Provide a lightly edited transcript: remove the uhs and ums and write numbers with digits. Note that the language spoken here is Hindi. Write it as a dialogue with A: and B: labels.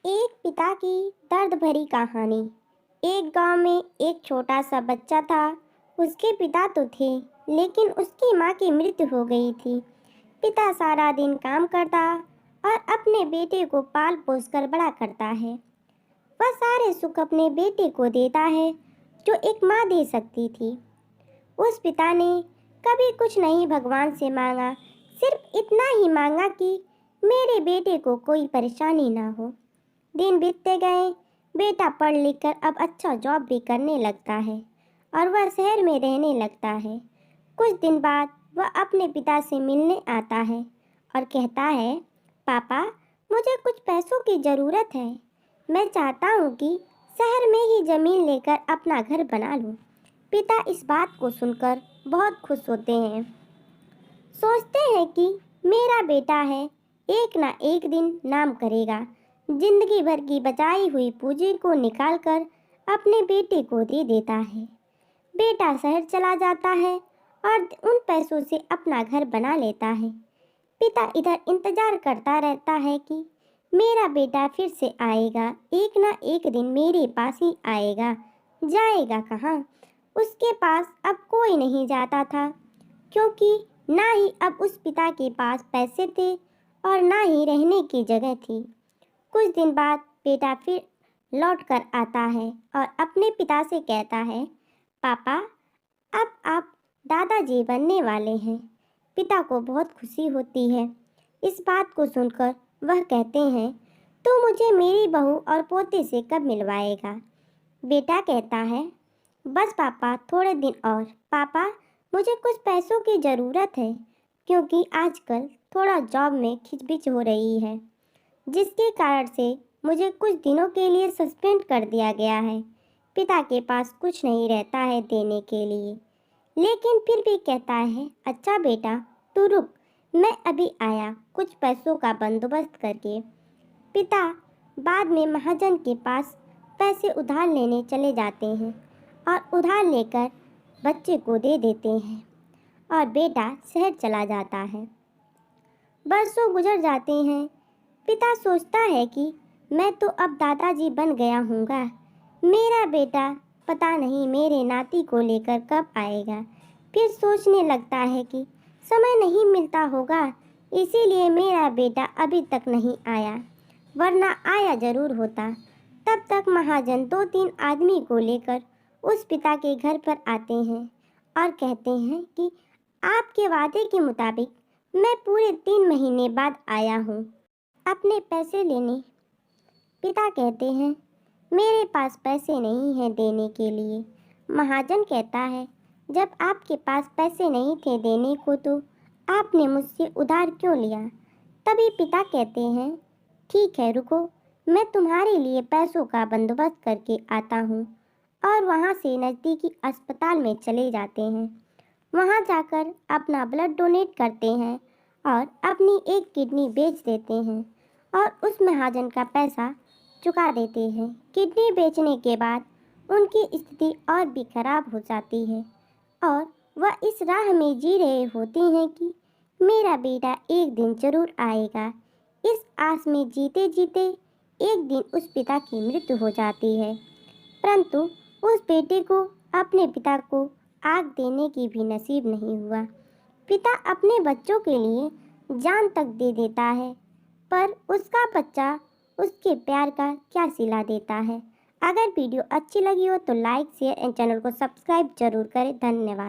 A: एक पिता की दर्द भरी कहानी। एक गांव में एक छोटा सा बच्चा था। उसके पिता तो थे, लेकिन उसकी माँ की मृत्यु हो गई थी। पिता सारा दिन काम करता और अपने बेटे को पाल पोस कर बड़ा करता है। वह सारे सुख अपने बेटे को देता है जो एक माँ दे सकती थी। उस पिता ने कभी कुछ नहीं भगवान से मांगा, सिर्फ इतना ही मांगा कि मेरे बेटे को कोई परेशानी ना हो। दिन बीतते गए। बेटा पढ़ लिख कर अब अच्छा जॉब भी करने लगता है और वह शहर में रहने लगता है। कुछ दिन बाद वह अपने पिता से मिलने आता है और कहता है, पापा, मुझे कुछ पैसों की ज़रूरत है। मैं चाहता हूँ कि शहर में ही ज़मीन लेकर अपना घर बना लूँ। पिता इस बात को सुनकर बहुत खुश होते हैं। सोचते हैं कि मेरा बेटा है, एक ना एक दिन नाम करेगा। जिंदगी भर की बचाई हुई पूंजी को निकालकर अपने बेटे को दे देता है। बेटा शहर चला जाता है और उन पैसों से अपना घर बना लेता है। पिता इधर इंतजार करता रहता है कि मेरा बेटा फिर से आएगा, एक ना एक दिन मेरे पास ही आएगा। जाएगा कहाँ? उसके पास अब कोई नहीं जाता था, क्योंकि ना ही अब उस पिता के पास पैसे थे और ना ही रहने की जगह थी। कुछ दिन बाद बेटा फिर लौट कर आता है और अपने पिता से कहता है, पापा, अब आप दादाजी बनने वाले हैं। पिता को बहुत खुशी होती है। इस बात को सुनकर वह कहते हैं, तो मुझे मेरी बहू और पोते से कब मिलवाएगा? बेटा कहता है, बस पापा, थोड़े दिन और। पापा, मुझे कुछ पैसों की ज़रूरत है, क्योंकि आजकल थोड़ा जॉब में खिचबिच हो रही है, जिसके कारण से मुझे कुछ दिनों के लिए सस्पेंड कर दिया गया है। पिता के पास कुछ नहीं रहता है देने के लिए, लेकिन फिर भी कहता है, अच्छा बेटा, तू रुक, मैं अभी आया कुछ पैसों का बंदोबस्त करके। पिता बाद में महाजन के पास पैसे उधार लेने चले जाते हैं और उधार लेकर बच्चे को दे देते हैं और बेटा शहर चला जाता है। बरसों गुजर जाते हैं। पिता सोचता है कि मैं तो अब दादाजी बन गया हूँगा। मेरा बेटा पता नहीं मेरे नाती को लेकर कब आएगा। फिर सोचने लगता है कि समय नहीं मिलता होगा, इसीलिए मेरा बेटा अभी तक नहीं आया, वरना आया जरूर होता। तब तक महाजन 2-3 आदमी को लेकर उस पिता के घर पर आते हैं और कहते हैं कि आपके वादे के मुताबिक मैं पूरे 3 महीने बाद आया हूँ अपने पैसे लेने। पिता कहते हैं, मेरे पास पैसे नहीं हैं देने के लिए। महाजन कहता है, जब आपके पास पैसे नहीं थे देने को तो आपने मुझसे उधार क्यों लिया? तभी पिता कहते हैं, ठीक है, रुको, मैं तुम्हारे लिए पैसों का बंदोबस्त करके आता हूँ। और वहाँ से नज़दीकी अस्पताल में चले जाते हैं। वहाँ जाकर अपना ब्लड डोनेट करते हैं और अपनी एक किडनी बेच देते हैं और उस महाजन का पैसा चुका देते हैं। किडनी बेचने के बाद उनकी स्थिति और भी खराब हो जाती है और वह इस राह में जी रहे होते हैं कि मेरा बेटा एक दिन जरूर आएगा। इस आस में जीते जीते एक दिन उस पिता की मृत्यु हो जाती है, परंतु उस बेटे को अपने पिता को आग देने की भी नसीब नहीं हुआ। पिता अपने बच्चों के लिए जान तक दे देता है, पर उसका बच्चा उसके प्यार का क्या सिला देता है। अगर वीडियो अच्छी लगी हो तो लाइक, शेयर एंड चैनल को सब्सक्राइब जरूर करें। धन्यवाद।